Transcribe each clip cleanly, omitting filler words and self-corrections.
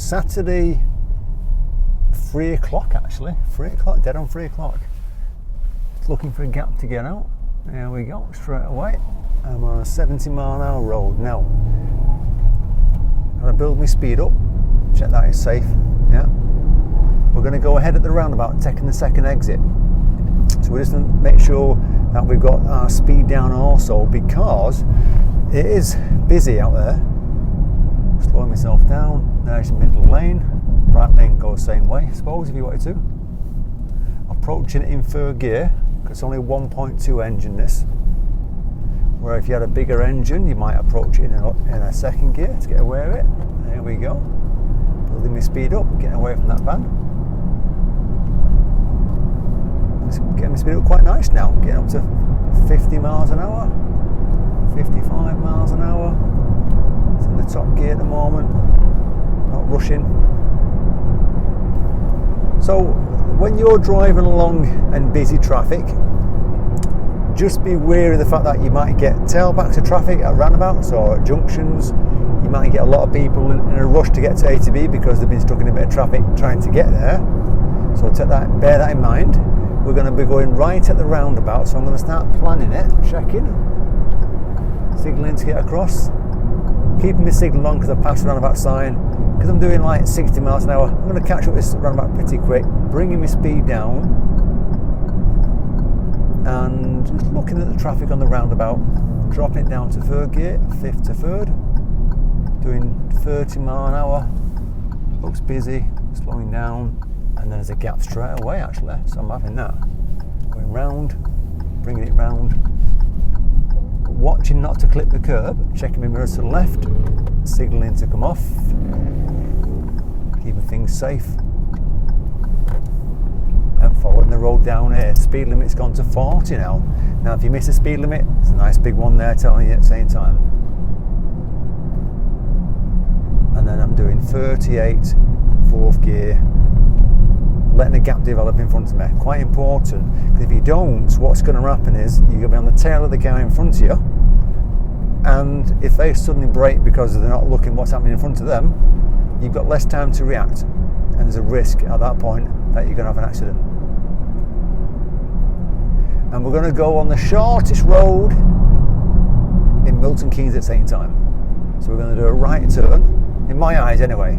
Saturday, 3 o'clock actually. 3 o'clock, dead on 3 o'clock. Looking for a gap to get out. There we go, straight away. I'm on a 70-mile-an-hour road now. Gotta build my speed up. Check that it's safe. Yeah. We're going to go ahead at the roundabout, taking the second exit. So we're just going to make sure that we've got our speed down also, because it is busy out there. Slowing myself down. There's your middle lane. Right lane goes the same way, I suppose, if you wanted to. Approaching it in third gear, because it's only 1.2 engine this. Where if you had a bigger engine, you might approach it in a second gear to get away with it. There we go. Building my speed up, getting away from that van. It's getting my speed up quite nice now, getting up to 50 miles an hour, 55 miles an hour. It's in the top gear at the moment, not rushing. So when you're driving along in busy traffic, just be wary of the fact that you might get tailbacks of traffic at roundabouts or at junctions. You might get a lot of people in a rush to get to A to B because they've been stuck in a bit of traffic trying to get there. So bear that in mind. We're going to be going right at the roundabout, so I'm going to start planning it, checking, signalling to get across, keeping my signal on because I passed the roundabout sign. Because I'm doing like 60 miles an hour, I'm going to catch up with this roundabout pretty quick, bringing my speed down. And just looking at the traffic on the roundabout, dropping it down to third gear, fifth to third, doing 30 mile an hour, looks busy, slowing down, and then there's a gap straight away actually, so I'm having that. Going round, bringing it round, watching not to clip the curb, checking my mirrors to the left, signalling to come off, keeping things safe. And following the road down here. Speed limit's gone to 40 now. Now if you miss the speed limit, there's a nice big one there telling you at the same time. And then I'm doing 38, fourth gear, letting a gap develop in front of me. Quite important, because if you don't, what's going to happen is you're going to be on the tail of the guy in front of you, and if they suddenly brake because they're not looking what's happening in front of them, you've got less time to react, and there's a risk at that point that you're going to have an accident. And we're going to go on the shortest road in Milton Keynes at the same time. So we're going to do a right turn, in my eyes anyway.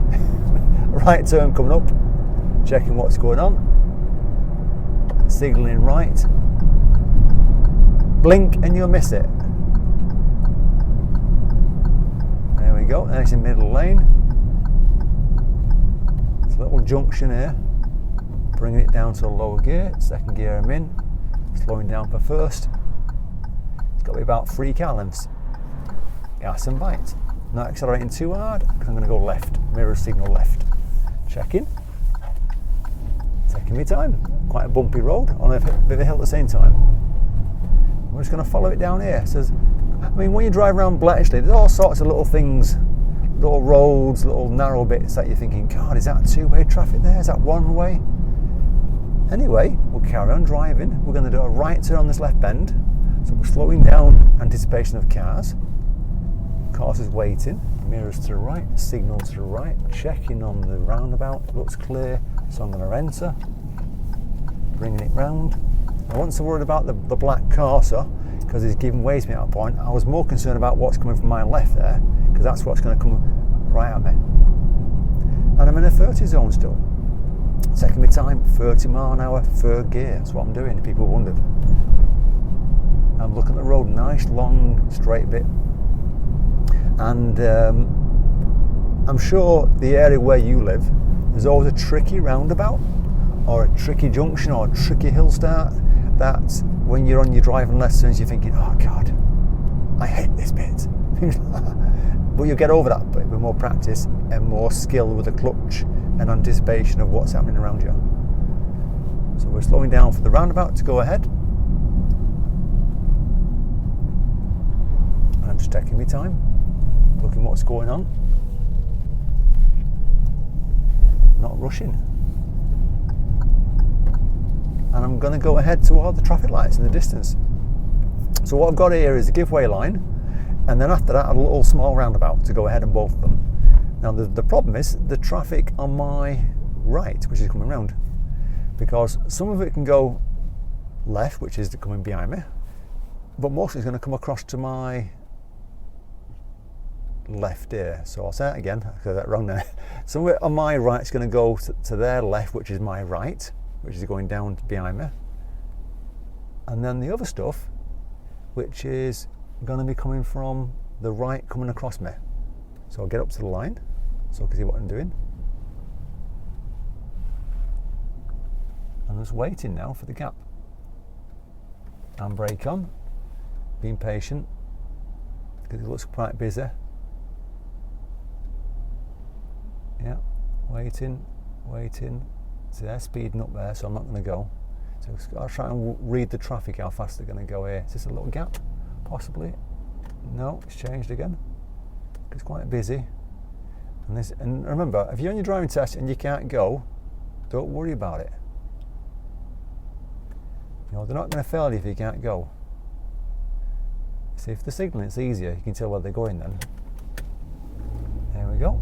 A right turn coming up, checking what's going on, signalling right, blink and you'll miss it. There we go, there's your middle lane. It's a little junction here, bringing it down to a lower gear, second gear I'm in. Slowing down for first. It's got to be about 3 car lengths. Gas and bite. Not accelerating too hard because I'm going to go left. Mirror signal left. Checking. Taking me time. Quite a bumpy road on a bit of a hill at the same time. We're just going to follow it down here. So, I mean, when you drive around Bletchley, there's all sorts of little things, little roads, little narrow bits that you're thinking, God, is that two-way traffic there? Is that one way? Anyway, we'll carry on driving. We're going to do a right turn on this left bend. So we're slowing down, anticipation of cars. Cars is waiting. Mirrors to the right, signal to the right. Checking on the roundabout. It looks clear, so I'm going to enter. Bringing it round. I wasn't so worried about the black Corsa because he's giving way to me at that point. I was more concerned about what's coming from my left there, because that's what's going to come right at me. And I'm in a 30 zone still. Taking my time, 30 mile an hour, third gear. That's what I'm doing, if people wondered. I'm looking at the road, nice, long, straight bit. And I'm sure the area where you live, there's always a tricky roundabout, or a tricky junction, or a tricky hill start, that when you're on your driving lessons, you're thinking, oh God, I hate this bit. But you'll get over that bit with more practice and more skill with the clutch and anticipation of what's happening around you. So we're slowing down for the roundabout to go ahead. I'm just taking my time, looking what's going on. Not rushing. And I'm going to go ahead toward the traffic lights in the distance. So what I've got here is a giveaway line, and then after that a little small roundabout to go ahead on both of them. Now the problem is the traffic on my right, which is coming round, because some of it can go left, which is coming behind me, but most of it's going to come across to my left here. So I'll say that again, I got that wrong there. Some of it on my right is going to go to their left, which is my right, which is going down behind me, and then the other stuff, which is going to be coming from the right, coming across me. So I'll get up to the line so I can see what I'm doing. I'm just waiting now for the gap. Handbrake on, being patient, because it looks quite busy. Yeah, waiting. So they're speeding up there, so I'm not going to go. So I'll try and read the traffic, how fast they're going to go here. Is this a little gap? Possibly. No, it's changed again. It's quite busy. And remember, if you're on your driving test and you can't go, don't worry about it. You know, they're not going to fail you if you can't go. See, if they're signalling, it's easier. You can tell where they're going then. There we go.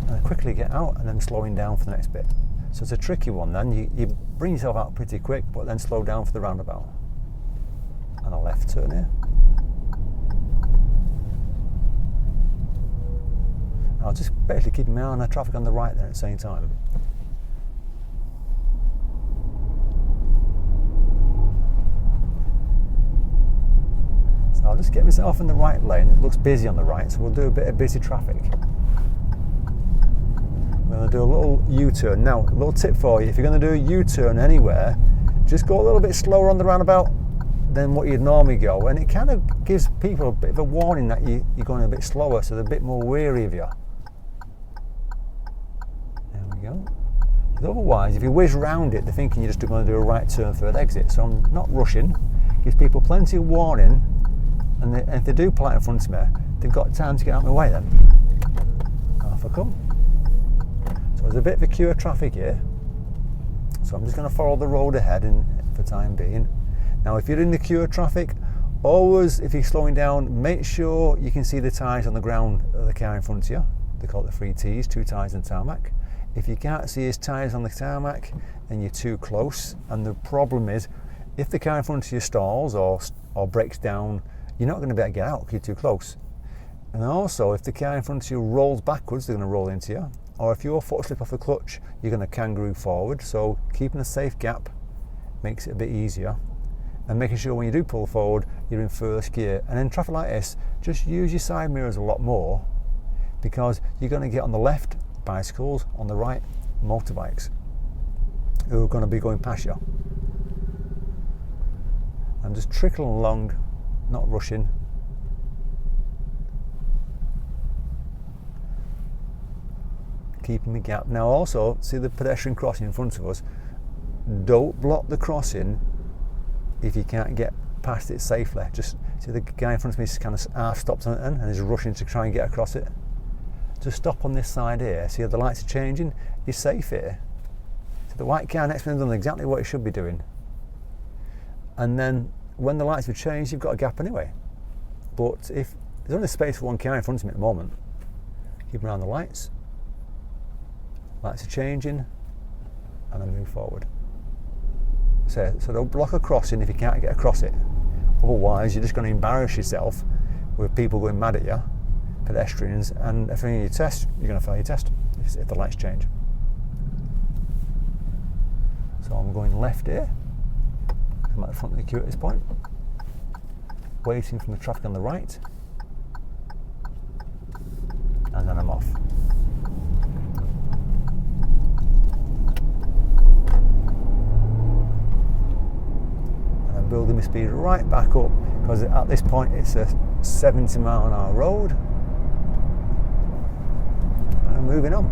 And quickly get out and then slowing down for the next bit. So it's a tricky one then. You bring yourself out pretty quick, but then slow down for the roundabout. And a left turn here. I'll just basically keep my eye on the traffic on the right there at the same time. So I'll just get myself in the right lane. It looks busy on the right, so we'll do a bit of busy traffic. We're going to do a little U-turn. Now, a little tip for you, if you're going to do a U-turn anywhere, just go a little bit slower on the roundabout than what you'd normally go, and it kind of gives people a bit of a warning that you're going a bit slower, so they're a bit more wary of you. There we go. But otherwise, if you whiz round it, they're thinking you're just going to do a right turn, third exit. So I'm not rushing. Gives people plenty of warning, and if they do pull out in front of me, they've got time to get out of my way then. Off I come. So there's a bit of a queue of traffic here. So I'm just going to follow the road ahead for time being. Now, if you're in the queue of traffic, always, if you're slowing down, make sure you can see the tyres on the ground of the car in front of you. They call it the 3 Ts, 2 tyres and tarmac. If you can't see his tyres on the tarmac, then you're too close. And the problem is, if the car in front of you stalls or breaks down, you're not going to be able to get out because you're too close. And also, if the car in front of you rolls backwards, they're going to roll into you. Or if your foot slip off the clutch, you're going to kangaroo forward. So keeping a safe gap makes it a bit easier. And making sure when you do pull forward, you're in first gear. And in traffic like this, just use your side mirrors a lot more, because you're going to get on the left bicycles, on the right motorbikes, who are going to be going past you. I'm just trickling along, not rushing. Keeping the gap. Now also, see the pedestrian crossing in front of us, don't block the crossing if you can't get past it safely. Just see the guy in front of me is kind of half stopped on it and is rushing to try and get across it. Just stop on this side here. See how the lights are changing? You're safe here. So the white car next to me has done exactly what it should be doing. And then when the lights have changed, you've got a gap anyway. But if there's only space for one car in front of me at the moment, keep an eye on the lights. Lights are changing, and then move forward. So don't block a crossing if you can't get across it. Otherwise, you're just going to embarrass yourself with people going mad at you, pedestrians, and if you test, you're going to fail your test if the lights change. So I'm going left here. I'm at the front of the queue at this point, waiting for the traffic on the right, and then I'm off. Building my speed right back up, because at this point it's a 70 mile an hour road, and I'm moving on.